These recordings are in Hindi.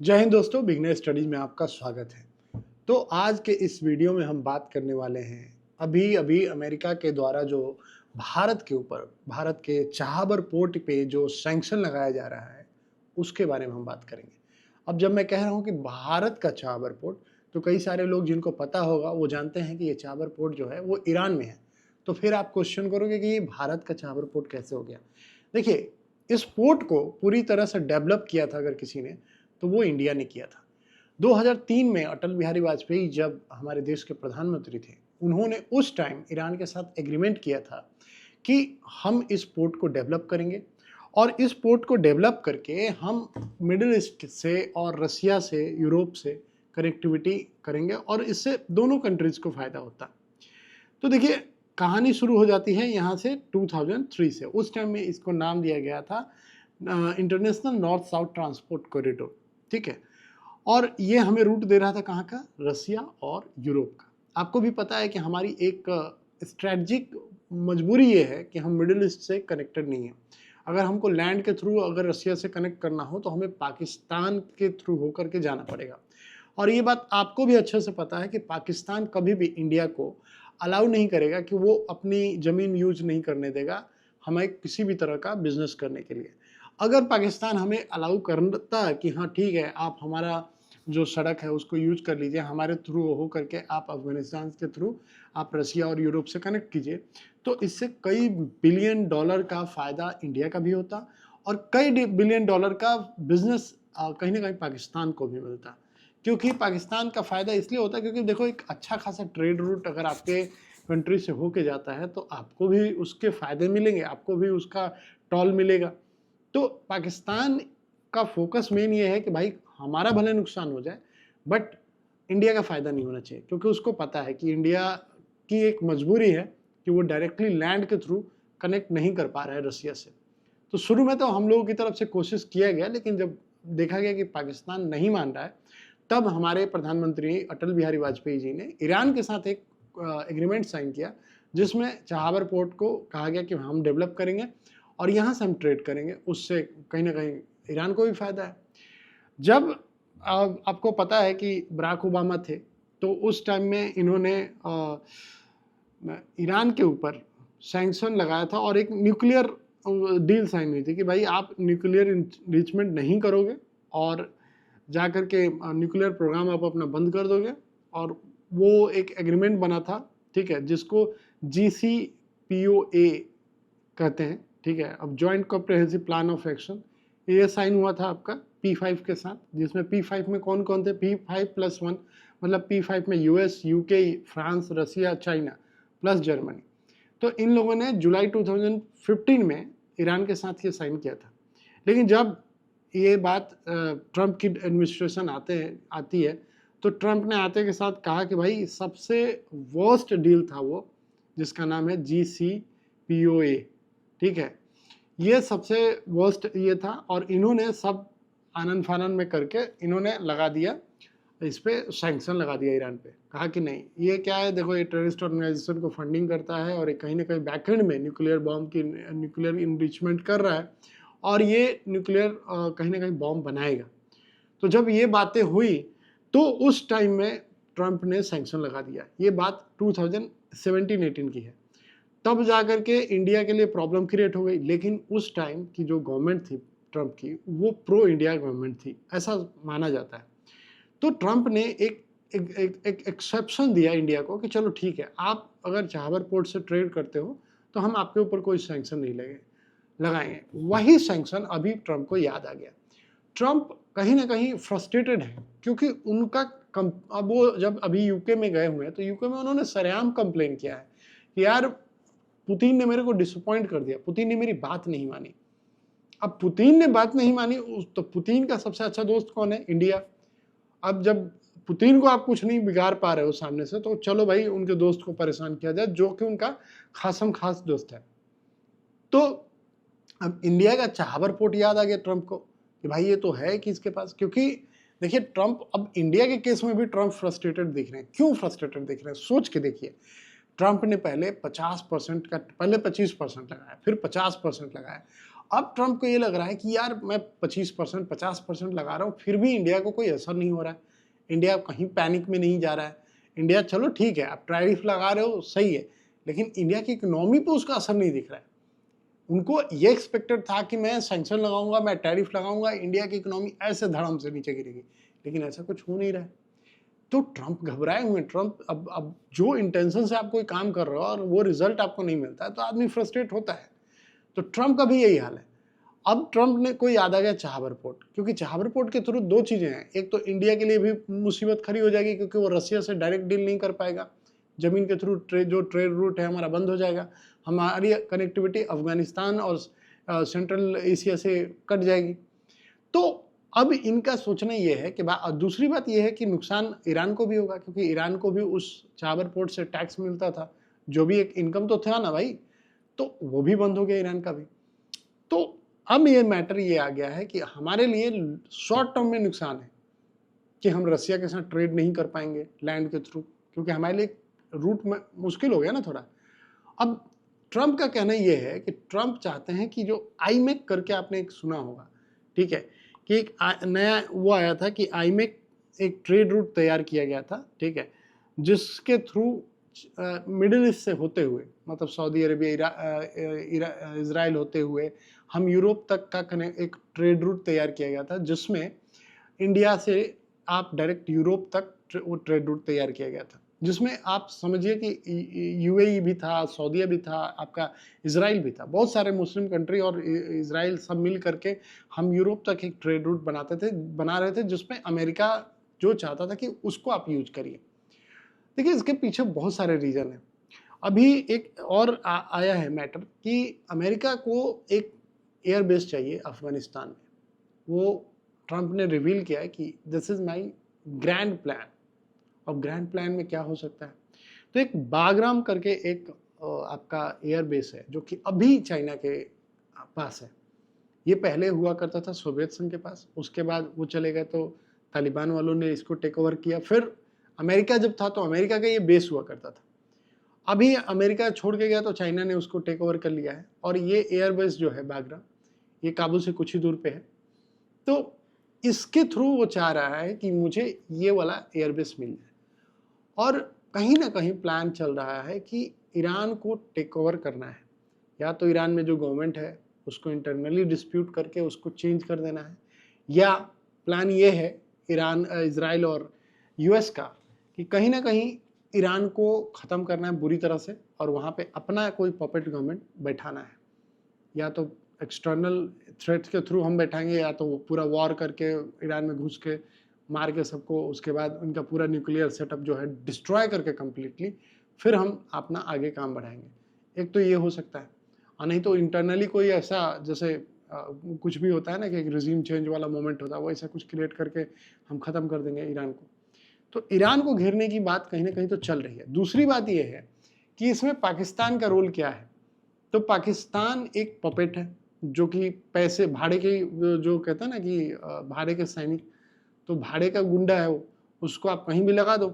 जय हिंद दोस्तों, बिगनर स्टडीज में आपका स्वागत है। तो आज के इस वीडियो में हम बात करने वाले हैं अभी अभी अमेरिका के द्वारा जो भारत के चाहबर पोर्ट पे जो सैंक्शन लगाया जा रहा है उसके बारे में हम बात करेंगे। अब जब मैं कह रहा हूँ कि भारत का चाहबर पोर्ट, तो कई सारे लोग जिनको पता होगा वो जानते हैं कि ये चाहबर पोर्ट जो है वो ईरान में है। तो फिर आप क्वेश्चन करोगे कि ये भारत का चाहबर पोर्ट कैसे हो गया। देखिए, इस पोर्ट को पूरी तरह से डेवलप किया था अगर किसी ने, तो वो इंडिया ने किया था। 2003 में अटल बिहारी वाजपेयी जब हमारे देश के प्रधानमंत्री थे, उन्होंने उस टाइम ईरान के साथ एग्रीमेंट किया था कि हम इस पोर्ट को डेवलप करेंगे और इस पोर्ट को डेवलप करके हम मिडिल ईस्ट से और रसिया से, यूरोप से कनेक्टिविटी करेंगे और इससे दोनों कंट्रीज को फायदा होता। तो देखिए, कहानी शुरू हो जाती है यहाँ से 2003 से। उस टाइम में इसको नाम दिया गया था international north south transport corridor, ठीक है। और ये हमें रूट दे रहा था कहाँ का? रसिया और यूरोप का। आपको भी पता है कि हमारी एक स्ट्रेटजिक मजबूरी ये है कि हम मिडिल ईस्ट से कनेक्टेड नहीं है। अगर हमको लैंड के थ्रू अगर रसिया से कनेक्ट करना हो तो हमें पाकिस्तान के थ्रू होकर के जाना पड़ेगा। और ये बात आपको भी अच्छे से पता है कि पाकिस्तान कभी भी इंडिया को अलाउ नहीं करेगा कि वो अपनी ज़मीन यूज नहीं करने देगा हमें किसी भी तरह का बिजनेस करने के लिए। अगर पाकिस्तान हमें अलाउ करता है कि हाँ ठीक है, आप हमारा जो सड़क है उसको यूज कर लीजिए, हमारे थ्रू हो करके आप अफगानिस्तान के थ्रू आप रसिया और यूरोप से कनेक्ट कीजिए, तो इससे कई बिलियन डॉलर का फ़ायदा इंडिया का भी होता और कई बिलियन डॉलर का बिजनेस कहीं ना कहीं पाकिस्तान को भी मिलता। क्योंकि पाकिस्तान का फ़ायदा इसलिए होता है क्योंकि देखो, एक अच्छा खासा ट्रेड रूट अगर आपके कंट्री से होके जाता है तो आपको भी उसके फ़ायदे मिलेंगे, आपको भी उसका टॉल मिलेगा। तो पाकिस्तान का फोकस मेन ये है कि भाई हमारा भले नुकसान हो जाए बट इंडिया का फ़ायदा नहीं होना चाहिए, क्योंकि उसको पता है कि इंडिया की एक मजबूरी है कि वो डायरेक्टली लैंड के थ्रू कनेक्ट नहीं कर पा रहा है रसिया से। तो शुरू में तो हम लोगों की तरफ से कोशिश किया गया, लेकिन जब देखा गया कि पाकिस्तान नहीं मान रहा है, तब हमारे प्रधानमंत्री अटल बिहारी वाजपेयी जी ने ईरान के साथ एक एग्रीमेंट साइन किया, जिसमें चाहबर पोर्ट को कहा गया कि हम डेवलप करेंगे और यहाँ से हम ट्रेड करेंगे। उससे कहीं ना कहीं ईरान को भी फायदा है। जब आपको पता है कि बराक ओबामा थे, तो उस टाइम में इन्होंने ईरान के ऊपर सैंक्शन लगाया था और एक न्यूक्लियर डील साइन हुई थी कि भाई आप न्यूक्लियर इंरिचमेंट नहीं करोगे और जा कर के न्यूक्लियर प्रोग्राम आप अपना बंद कर दोगे। और वो एक एग्रीमेंट बना था, ठीक है, जिसको GCPOA कहते हैं, ठीक है। अब joint comprehensive plan of action, ये साइन हुआ था आपका P5 के साथ, जिसमें P5 में कौन कौन थे? P5+1, मतलब P5 में US, UK, फ्रांस, रसिया, चाइना प्लस जर्मनी। तो इन लोगों ने जुलाई 2015 में ईरान के साथ ये साइन किया था। लेकिन जब ये बात ट्रंप की एडमिनिस्ट्रेशन आती है, तो ट्रंप ने आते के साथ कहा कि भाई सबसे वर्स्ट डील था वो, जिसका नाम है GCPOA, ठीक है। ये सबसे वर्स्ट ये था और इन्होंने सब आनन फानन में करके इन्होंने लगा दिया, इस पे सैंक्शन लगा दिया ईरान पे। कहा कि नहीं, ये क्या है, देखो ये टेररिस्ट ऑर्गेनाइजेशन को फंडिंग करता है और कहीं ना कहीं बैकएंड में न्यूक्लियर इनरिचमेंट कर रहा है और ये न्यूक्लियर कहीं ना कहीं बॉम्ब बनाएगा। तो जब ये बातें हुई तो उस टाइम में ट्रंप ने सैंक्शन लगा दिया। ये बात 2017-18 की है। तब जाकर के इंडिया के लिए प्रॉब्लम क्रिएट हो गई, लेकिन उस टाइम की जो गवर्नमेंट थी ट्रंप की, वो प्रो इंडिया गवर्नमेंट थी, ऐसा माना जाता है। तो ट्रंप ने एक एक्सेप्शन दिया इंडिया को कि चलो ठीक है, आप अगर चाहबर पोर्ट से ट्रेड करते हो तो हम आपके ऊपर कोई सैंक्शन नहीं लगाएंगे। वही सैंक्शन अभी ट्रंप को याद आ गया। ट्रंप कहीं ना कहीं फ्रस्ट्रेटेड है, क्योंकि उनका अब वो जब अभी यूके में गए हुए हैं तो यूके में उन्होंने सरेआम कंप्लेन किया है कि यार पुतिन ने मेरे को डिसअपॉइंट कर दिया, पुतिन ने मेरी बात नहीं मानी। अब पुतिन ने बात नहीं मानी तो पुतिन का सबसे अच्छा दोस्त कौन है? इंडिया। अब जब पुतिन को आप कुछ नहीं बिगाड़ पा रहे हो सामने से, तो चलो भाई उनके दोस्त को परेशान किया जाए, जो कि उनका खासम खास दोस्त है। तो अब इंडिया का चाहबर पोर्ट याद आ गया ट्रंप को कि भाई ये तो है कि इसके पास, क्योंकि देखिए ट्रंप, अब इंडिया के केस में भी ट्रंप फ्रस्ट्रेटेड दिख रहे हैं। क्यों फ्रस्ट्रेटेड दिख रहे हैं? सोच के देखिए। ट्रंप ने पहले 50% का, पहले 25% लगाया, फिर 50% लगाया अब ट्रंप को ये लग रहा है कि यार मैं 25% 50% लगा रहा हूँ, फिर भी इंडिया को कोई असर नहीं हो रहा है, इंडिया कहीं पैनिक में नहीं जा रहा है। इंडिया चलो ठीक है, आप टैरिफ लगा रहे हो सही है, लेकिन इंडिया की इकोनॉमी पे उसका असर नहीं दिख रहा है। उनको ये एक्सपेक्टेड था कि मैं सैंक्शन लगाऊंगा, मैं टैरिफ लगाऊंगा, इंडिया की इकोनॉमी ऐसे धड़म से नीचे गिरेगी, लेकिन ऐसा कुछ हो नहीं रहा है। तो ट्रंप घबराए हुए हैं। ट्रंप अब जो इंटेंशन से आप कोई काम कर रहे हो और वो रिजल्ट आपको नहीं मिलता है तो आदमी फ्रस्ट्रेट होता है। तो ट्रंप का भी यही हाल है। अब ट्रंप ने कोई याद आ गया चाबहार पोर्ट, क्योंकि चाबहार पोर्ट के थ्रू दो चीजें हैं। एक तो इंडिया के लिए भी मुसीबत खड़ी हो जाएगी, क्योंकि वो रसिया से डायरेक्ट डील नहीं कर पाएगा, जमीन के थ्रू जो ट्रेड रूट है हमारा बंद हो जाएगा, हमारी कनेक्टिविटी अफगानिस्तान और सेंट्रल एशिया से कट जाएगी। तो अब इनका सोचना ये है कि दूसरी बात ये है कि नुकसान ईरान को भी होगा, क्योंकि ईरान को भी उस चाबहार पोर्ट से टैक्स मिलता था, जो भी एक इनकम तो था ना भाई, तो वो भी बंद हो गया ईरान का भी। तो अब ये मैटर ये आ गया है कि हमारे लिए शॉर्ट टर्म में नुकसान है कि हम रसिया के साथ ट्रेड नहीं कर पाएंगे लैंड के थ्रू, क्योंकि हमारे लिए रूट में मुश्किल हो गया ना थोड़ा। अब ट्रंप का कहना यह है कि ट्रंप चाहते हैं कि जो आईमेक करके आपने एक सुना होगा, ठीक है, कि एक नया वो आया था कि आईमेक एक ट्रेड रूट तैयार किया गया था, ठीक है, जिसके थ्रू मिडिल ईस्ट से होते हुए, मतलब सऊदी अरेबिया, इजराइल होते हुए हम यूरोप तक का एक ट्रेड रूट तैयार किया गया था, जिसमें इंडिया से आप डायरेक्ट यूरोप तक वो ट्रेड रूट तैयार किया गया था, जिसमें आप समझिए कि यूएई भी था, सऊदीया भी था, आपका इजराइल भी था, बहुत सारे मुस्लिम कंट्री और इजराइल सब मिल करके हम यूरोप तक एक ट्रेड रूट बना रहे थे, जिसमें अमेरिका जो चाहता था कि उसको आप यूज करिए। देखिए इसके पीछे बहुत सारे रीजन है। अभी एक और आया है मैटर कि अमेरिका को एक एयरबेस चाहिए अफगानिस्तान में। वो ट्रंप ने रिवील किया है कि this is my grand plan. अब ग्रैंड प्लान में क्या हो सकता है, तो एक बागराम करके एक आपका एयरबेस है जो कि अभी चाइना के पास है। ये पहले हुआ करता था सोवियत संघ के पास, उसके बाद वो चले गए तो तालिबान वालों ने इसको टेक ओवर किया। फिर अमेरिका जब था तो अमेरिका का ये बेस हुआ करता था। अभी अमेरिका छोड़ के गया तो चाइना ने उसको टेक ओवर कर लिया है, और ये एयरबेस जो है बागराम, ये काबुल से कुछ ही दूर पे है। तो इसके थ्रू वो चाह रहा है कि मुझे ये वाला एयरबेस मिल जाए, और कहीं ना कहीं प्लान चल रहा है कि ईरान को टेक ओवर करना है, या तो ईरान में जो गवर्नमेंट है उसको इंटरनली डिस्प्यूट करके उसको चेंज कर देना है, या प्लान ये है ईरान, इजराइल और यूएस का कि कहीं ना कहीं ईरान को ख़त्म करना है बुरी तरह से, और वहाँ पे अपना कोई पपेट गवर्नमेंट बैठाना है। या तो एक्सटर्नल थ्रेट्स के थ्रू हम बैठाएंगे, या तो वो पूरा वॉर करके ईरान में घुस के मार के सबको, उसके बाद उनका पूरा न्यूक्लियर सेटअप जो है डिस्ट्रॉय करके कम्प्लीटली, फिर हम अपना आगे काम बढ़ाएंगे। एक तो ये हो सकता है, और नहीं तो इंटरनली कोई ऐसा, जैसे कुछ भी होता है ना कि एक रिजीम चेंज वाला मोमेंट होता है, वो ऐसा कुछ क्रिएट करके हम ख़त्म कर देंगे ईरान को। तो ईरान को घेरने की बात कहीं ना कहीं तो चल रही है। दूसरी बात यह है कि इसमें पाकिस्तान का रोल क्या है। तो पाकिस्तान एक पपेट है, जो कि पैसे भाड़े के, जो कहते हैं ना कि भाड़े के सैनिक, तो भाड़े का गुंडा है वो, उसको आप कहीं भी लगा दो।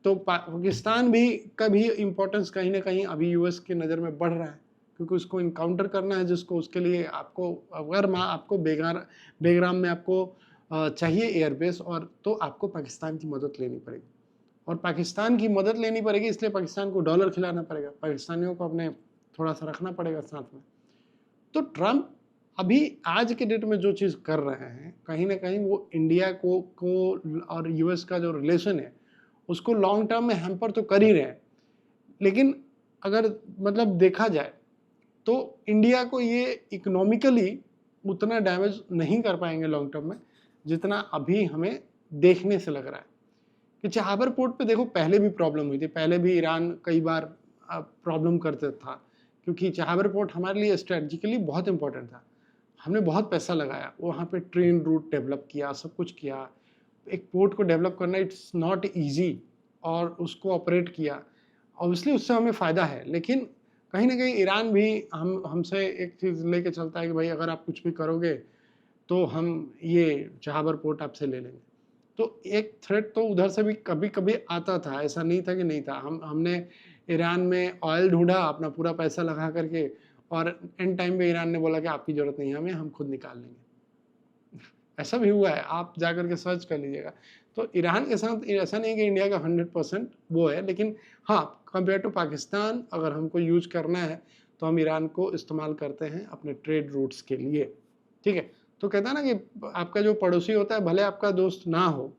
तो पाकिस्तान भी का भी इम्पोर्टेंस कहीं ना कहीं अभी यूएस की नज़र में बढ़ रहा है, क्योंकि उसको इनकाउंटर करना है, जिसको उसके लिए आपको अगर आपको बेगराम में आपको चाहिए एयरबेस, और तो आपको पाकिस्तान की मदद लेनी पड़ेगी, और पाकिस्तान की मदद लेनी पड़ेगी, इसलिए पाकिस्तान को डॉलर खिलाना पड़ेगा, पाकिस्तानियों को अपने थोड़ा सा रखना पड़ेगा साथ में। तो ट्रंप अभी आज के डेट में जो चीज़ कर रहे हैं, कहीं ना कहीं वो इंडिया को और यूएस का जो रिलेशन है उसको लॉन्ग टर्म में हैम्पर तो कर ही रहे हैं, लेकिन अगर मतलब देखा जाए तो इंडिया को ये इकोनॉमिकली उतना डैमेज नहीं कर पाएंगे लॉन्ग टर्म में, जितना अभी हमें देखने से लग रहा है। कि चाबहार पोर्ट पे देखो पहले भी प्रॉब्लम हुई थी, पहले भी ईरान कई बार प्रॉब्लम करता था, क्योंकि चाबहार पोर्ट हमारे लिए स्ट्रेटजिकली बहुत इंपॉर्टेंट था। हमने बहुत पैसा लगाया, वहाँ पे ट्रेन रूट डेवलप किया, सब कुछ किया। एक पोर्ट को डेवलप करना इट्स नॉट ईजी, और उसको ऑपरेट किया, ऑब्वियसली उससे हमें फ़ायदा है। लेकिन कहीं ना कहीं ईरान भी हमसे एक चीज़ लेके चलता है कि भाई अगर आप कुछ भी करोगे तो हम ये चाबहार पोर्ट आपसे ले लेंगे। तो एक थ्रेट तो उधर से भी कभी कभी आता था, ऐसा नहीं था कि नहीं था। हमने ईरान में ऑयल ढूंढा, अपना पूरा पैसा लगा करके, और एंड टाइम पे ईरान ने बोला कि आपकी ज़रूरत नहीं है हमें, हम खुद निकाल लेंगे। ऐसा भी हुआ है, आप जाकर के सर्च कर लीजिएगा। तो ईरान के साथ ऐसा नहीं कि इंडिया का 100% वो है, लेकिन हाँ, कंपेयर टू पाकिस्तान अगर हमको यूज़ करना है तो हम ईरान को इस्तेमाल करते हैं अपने ट्रेड रूट्स के लिए, ठीक है। तो कहता है ना कि आपका जो पड़ोसी होता है भले आपका दोस्त ना हो,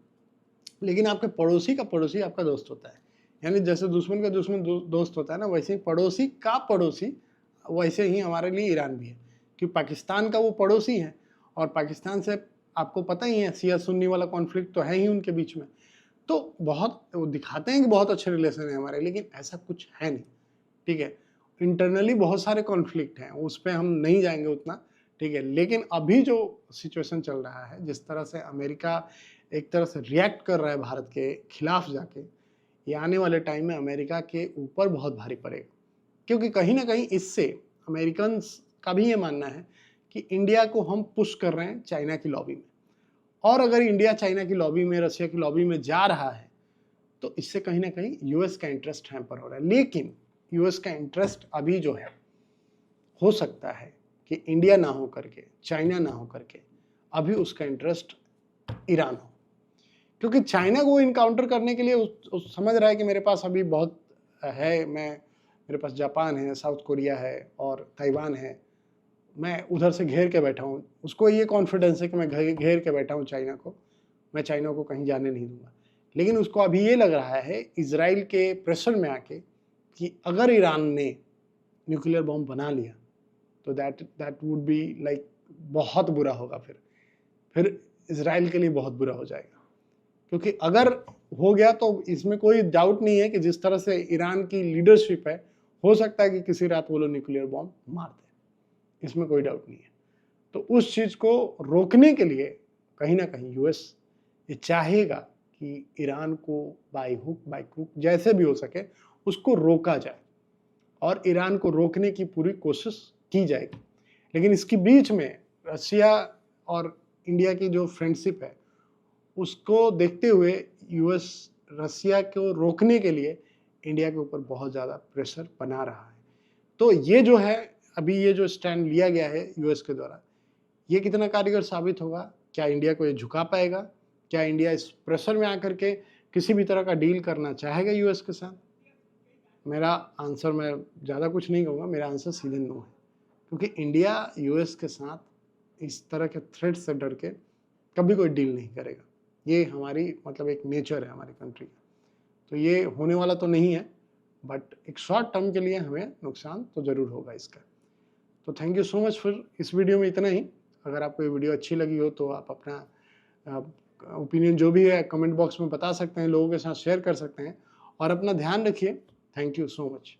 लेकिन आपके पड़ोसी का पड़ोसी आपका दोस्त होता है। यानी जैसे दुश्मन का दुश्मन दोस्त होता है ना, वैसे ही पड़ोसी का पड़ोसी, वैसे ही हमारे लिए ईरान भी है, क्योंकि पाकिस्तान का वो पड़ोसी है और पाकिस्तान से आपको पता ही है शिया सुन्नी वाला कॉन्फ्लिक्ट तो है ही उनके बीच में। तो बहुत वो दिखाते हैं कि बहुत अच्छे रिलेशन है हमारे, लेकिन ऐसा कुछ है नहीं, ठीक है। इंटरनली बहुत सारे कॉन्फ्लिक्ट हैं, उस पर हम नहीं जाएंगे उतना, ठीक है। लेकिन अभी जो सिचुएशन चल रहा है, जिस तरह से अमेरिका एक तरह से रिएक्ट कर रहा है भारत के खिलाफ जाके, ये आने वाले टाइम में अमेरिका के ऊपर बहुत भारी पड़ेगा, क्योंकि कहीं ना कहीं इससे अमेरिकन का भी ये मानना है कि इंडिया को हम पुश कर रहे हैं चाइना की लॉबी में, और अगर इंडिया चाइना की लॉबी में, रशिया की लॉबी में जा रहा है तो इससे कहीं ना कहीं यूएस का इंटरेस्ट हैम्पर हो रहा है। लेकिन यूएस का इंटरेस्ट अभी जो है, हो सकता है कि इंडिया ना हो करके, चाइना ना हो करके, अभी उसका इंटरेस्ट ईरान हो, क्योंकि चाइना को इनकाउंटर करने के लिए उस समझ रहा है कि मेरे पास अभी बहुत है, मेरे पास जापान है, साउथ कोरिया है और ताइवान है, मैं उधर से घेर के बैठा हूँ। उसको ये कॉन्फिडेंस है कि मैं घेर के बैठा हूँ चाइना को, मैं चाइना को कहीं जाने नहीं दूंगा। लेकिन उसको अभी ये लग रहा है इजराइल के प्रेशर में आके कि अगर ईरान ने न्यूक्लियर बॉम्ब बना लिया तो दैट वुड बी लाइक बहुत बुरा होगा, फिर इजराइल के लिए बहुत बुरा हो जाएगा। क्योंकि अगर हो गया तो इसमें कोई डाउट नहीं है कि जिस तरह से ईरान की लीडरशिप है, हो सकता है कि किसी रात वो लोग न्यूक्लियर बॉम्ब मार दे, इसमें कोई डाउट नहीं है। तो उस चीज़ को रोकने के लिए कहीं ना कहीं यूएस ये चाहेगा कि ईरान को बाय हुक बाय क्रूक जैसे भी हो सके उसको रोका जाए, और ईरान को रोकने की पूरी कोशिश की जाएगी। लेकिन इसके बीच में रशिया और इंडिया की जो फ्रेंडशिप है, उसको देखते हुए यूएस रशिया को रोकने के लिए इंडिया के ऊपर बहुत ज़्यादा प्रेशर बना रहा है। तो ये जो है, अभी ये जो स्टैंड लिया गया है यूएस के द्वारा, ये कितना कारगर साबित होगा? क्या इंडिया को ये झुका पाएगा? क्या इंडिया इस प्रेशर में आकर के किसी भी तरह का डील करना चाहेगा यूएस के साथ? मेरा आंसर, मैं ज़्यादा कुछ नहीं कहूँगा, मेरा आंसर सीधे नो है, क्योंकि इंडिया यूएस के साथ इस तरह के थ्रेट से डर के कभी कोई डील नहीं करेगा। ये हमारी मतलब एक नेचर है हमारी कंट्री का, तो ये होने वाला तो नहीं है, बट एक शॉर्ट टर्म के लिए हमें नुकसान तो ज़रूर होगा इसका। तो थैंक यू सो मच। फिर इस वीडियो में इतना ही। अगर आपको ये वीडियो अच्छी लगी हो तो आप अपना ओपिनियन जो भी है कमेंट बॉक्स में बता सकते हैं, लोगों के साथ शेयर कर सकते हैं, और अपना ध्यान रखिए। Thank you so much.